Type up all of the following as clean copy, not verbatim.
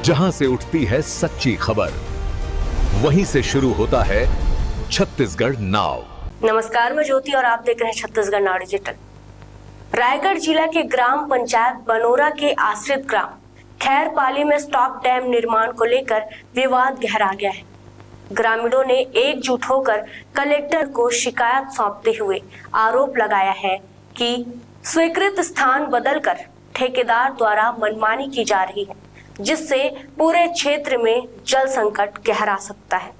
जहां से उठती है सच्ची खबर, वहीं से शुरू होता है छत्तीसगढ़ नाव। नमस्कार, मैं ज्योति और आप देख रहे हैं छत्तीसगढ़ नाव डिजिटल। रायगढ़ जिला के ग्राम पंचायत बनोरा के आश्रित ग्राम खैरपाली में स्टॉप डैम निर्माण को लेकर विवाद गहरा गया है। ग्रामीणों ने एकजुट होकर कलेक्टर को शिकायत सौंपते हुए आरोप लगाया है कि स्वीकृत स्थान बदलकर ठेकेदार द्वारा मनमानी की जा रही है, जिससे पूरे क्षेत्र में जल संकट गहरा सकता है।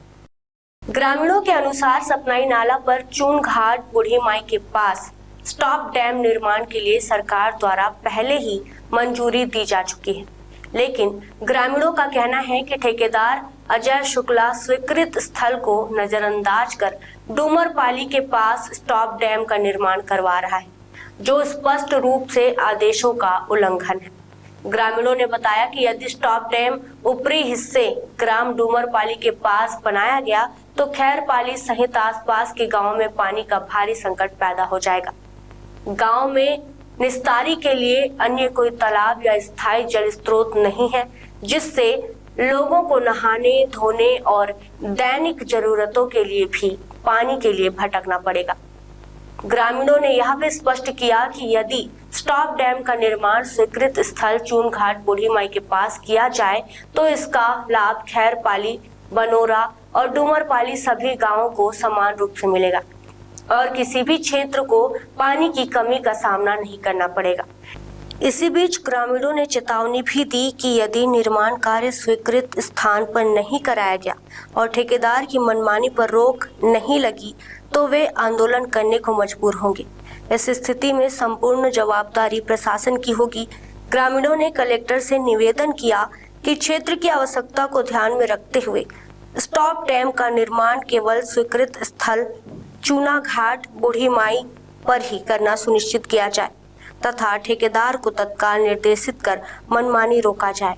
ग्रामीणों के अनुसार सपनाई नाला पर चून घाट बूढ़ी माई के पास स्टॉप डैम निर्माण के लिए सरकार द्वारा पहले ही मंजूरी दी जा चुकी है, लेकिन ग्रामीणों का कहना है कि ठेकेदार अजय शुक्ला स्वीकृत स्थल को नजरअंदाज कर डूमरपाली के पास स्टॉप डैम का निर्माण करवा रहा है, जो स्पष्ट रूप से आदेशों का उल्लंघन है। ग्रामीणों ने बताया कि यदि स्टॉप डैम ऊपरी हिस्से ग्राम डूमरपाली के पास बनाया गया तो खैरपाली सहित आसपास के गांवों में पानी का भारी संकट पैदा हो जाएगा। गांव में निस्तारी के लिए अन्य कोई तालाब या स्थायी जल स्रोत नहीं है, जिससे लोगों को नहाने, धोने और दैनिक जरूरतों के लिए भी पानी के लिए भटकना पड़ेगा। ग्रामीणों ने यह भी स्पष्ट किया कि यदि स्टॉप डैम का निर्माण स्वीकृत स्थल चून घाट बूढ़ी माई के पास किया जाए तो इसका लाभ खैरपाली, बनोरा और डूमरपाली सभी गांवों को समान रूप से मिलेगा और किसी भी क्षेत्र को पानी की कमी का सामना नहीं करना पड़ेगा। इसी बीच ग्रामीणों ने चेतावनी भी दी कि यदि निर्माण कार्य स्वीकृत स्थान पर नहीं कराया गया और ठेकेदार की मनमानी पर रोक नहीं लगी तो वे आंदोलन करने को मजबूर होंगे। इस स्थिति में संपूर्ण जवाबदारी प्रशासन की होगी। ग्रामीणों ने कलेक्टर से निवेदन किया कि क्षेत्र की आवश्यकता को ध्यान में रखते हुए स्टॉप डैम का निर्माण केवल स्वीकृत स्थल चूना घाट बूढ़ी माई पर ही करना सुनिश्चित किया जाए तथा ठेकेदार को तत्काल निर्देशित कर मनमानी रोका जाए।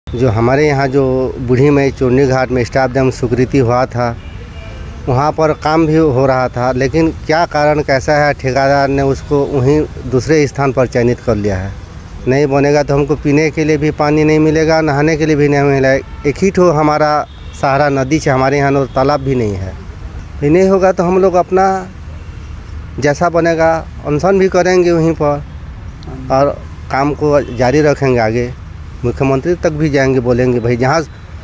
जो हमारे यहाँ जो बूढ़ी माई चूनी घाट में स्टॉप डैम स्वीकृति हुआ था, वहाँ पर काम भी हो रहा था, लेकिन क्या कारण कैसा है ठेकेदार ने उसको वहीं दूसरे स्थान पर चयनित कर लिया है। नहीं बनेगा तो हमको पीने के लिए भी पानी नहीं मिलेगा, नहाने के लिए भी नहीं मिलेगा। एक ही ठो हमारा सहारा नदी है, हमारे यहाँ तालाब भी नहीं है। ये नहीं होगा तो हम लोग अपना जैसा बनेगा अनशन भी करेंगे वहीं पर और काम को जारी रखेंगे। आगे मुख्यमंत्री तक भी जाएंगे, बोलेंगे भाई जहाँ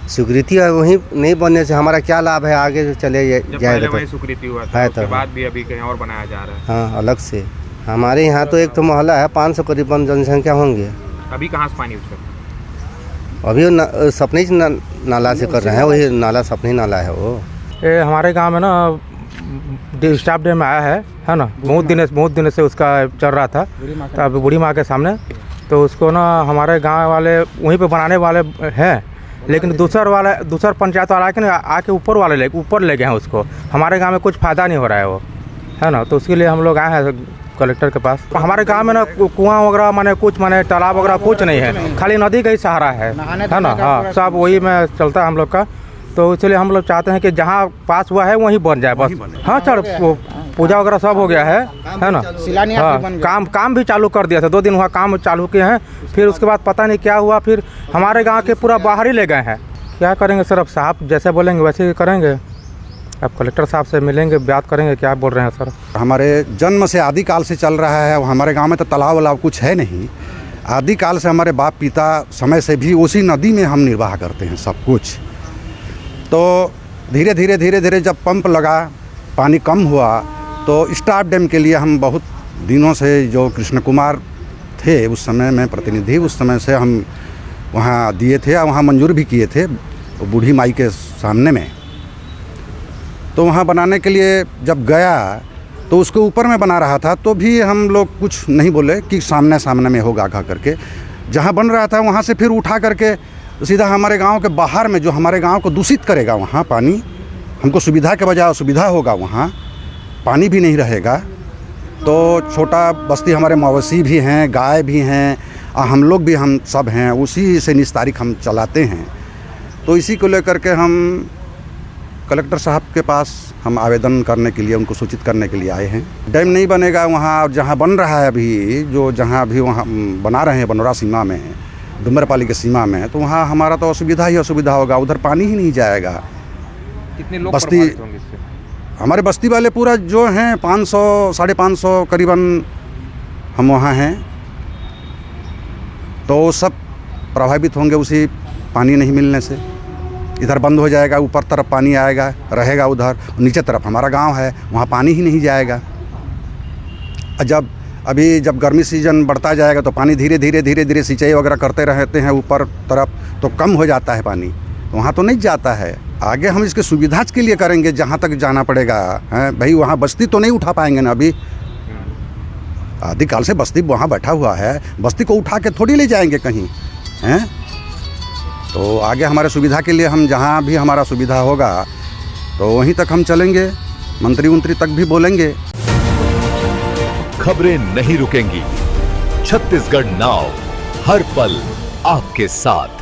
स्वीकृति है वहीं नहीं बनने से हमारा क्या लाभ है, आगे चले जाएगा। तो स्वीकृति हुआ था, उसके बाद भी अभी कहीं और बनाया जा रहा है। हाँ, अलग से हमारे यहाँ तो एक तो मोहल्ला है, 500 करीबन जनसंख्या होंगे। अभी कहाँ से पानी उसका? अभी सपने नाला से कर रहे हैं, वही नाला सपने नाला है वो। ये हमारे गांव में ना स्टॉप डैम आया है ना, बहुत दिन से उसका चल रहा था। तो अभी बूढ़ी माँ के सामने तो उसको ना हमारे गांव वाले वहीं पे बनाने वाले हैं, लेकिन दूसरा पंचायत वाला आके ऊपर ले गए हैं उसको। हमारे गांव में कुछ फ़ायदा नहीं हो रहा है वो, है ना। तो उसके लिए हम लोग आए हैं कलेक्टर के पास। हमारे गांव में ना कुआं वगैरह माने तालाब वगैरह कुछ नहीं है, खाली नदी का ही सहारा है ना। हाँ, सब वही में चलता है हम लोग का। तो इसलिए हम लोग चाहते हैं कि जहाँ पास हुआ है वहीं बन जाए बस। हाँ सर, पूजा वगैरह सब हो गया है ना। हाँ, काम भी चालू कर दिया था, 2 दिन हुआ काम चालू किए हैं। फिर उसके बाद पता नहीं क्या हुआ, फिर हमारे गांव के पूरा बाहर ही ले गए हैं। क्या करेंगे सर, अब साहब जैसे बोलेंगे वैसे ही करेंगे। अब कलेक्टर साहब से मिलेंगे, बात करेंगे क्या बोल रहे हैं सर। हमारे जन्म से आदिकाल से चल रहा है। हमारे गाँव में तो तालाब वालाब कुछ है नहीं। आदिकाल से हमारे बाप पिता समय से भी उसी नदी में हम निर्वाह करते हैं सब कुछ। तो धीरे धीरे जब पंप लगा, पानी कम हुआ, तो स्टॉप डैम के लिए हम बहुत दिनों से, जो कृष्ण कुमार थे उस समय में प्रतिनिधि, उस समय से हम वहाँ दिए थे और वहाँ मंजूर भी किए थे बूढ़ी माई के सामने में। तो वहाँ बनाने के लिए जब गया तो उसके ऊपर में बना रहा था, तो भी हम लोग कुछ नहीं बोले कि सामने में होगा कह करके। जहाँ बन रहा था वहाँ से फिर उठा करके सीधा हमारे गांव के बाहर में, जो हमारे गांव को दूषित करेगा, वहाँ पानी हमको सुविधा के बजाय असुविधा होगा, वहाँ पानी भी नहीं रहेगा। तो छोटा बस्ती हमारे मवेशी भी हैं, गाय भी हैं, हम लोग भी, हम सब हैं, उसी से निस्तारिक हम चलाते हैं। तो इसी को लेकर के हम कलेक्टर साहब के पास हम आवेदन करने के लिए, उनको सूचित करने के लिए आए हैं। डैम नहीं बनेगा वहाँ, जहाँ बन रहा है अभी, जो जहाँ भी वहाँ बना रहे हैं बनोरा सीमा में, डुमरपाली के सीमा में, तो वहाँ हमारा तो असुविधा ही असुविधा होगा, उधर पानी ही नहीं जाएगा। कितने लोग बस्ती प्रभावित होंगे इससे? हमारे बस्ती वाले पूरा जो हैं 500 550 करीबन हम वहाँ हैं, तो सब प्रभावित होंगे उसी पानी नहीं मिलने से। इधर बंद हो जाएगा, ऊपर तरफ पानी आएगा रहेगा उधर, नीचे तरफ हमारा गांव है, वहाँ पानी ही नहीं जाएगा। जब गर्मी सीजन बढ़ता जाएगा तो पानी धीरे धीरे सिंचाई वगैरह करते रहते हैं ऊपर तरफ, तो कम हो जाता है पानी, वहाँ तो नहीं जाता है। आगे हम इसके सुविधा के लिए करेंगे जहाँ तक जाना पड़ेगा, हैं भाई। वहाँ बस्ती तो नहीं उठा पाएंगे ना, अभी आदिकाल से बस्ती वहाँ बैठा हुआ है, बस्ती को उठा के थोड़ी ले जाएंगे कहीं, हैं। तो आगे हमारे सुविधा के लिए हम जहाँ भी हमारा सुविधा होगा तो वहीं तक हम चलेंगे, मंत्री तक भी बोलेंगे। खबरें नहीं रुकेंगी, छत्तीसगढ़ नाउ हर पल आपके साथ।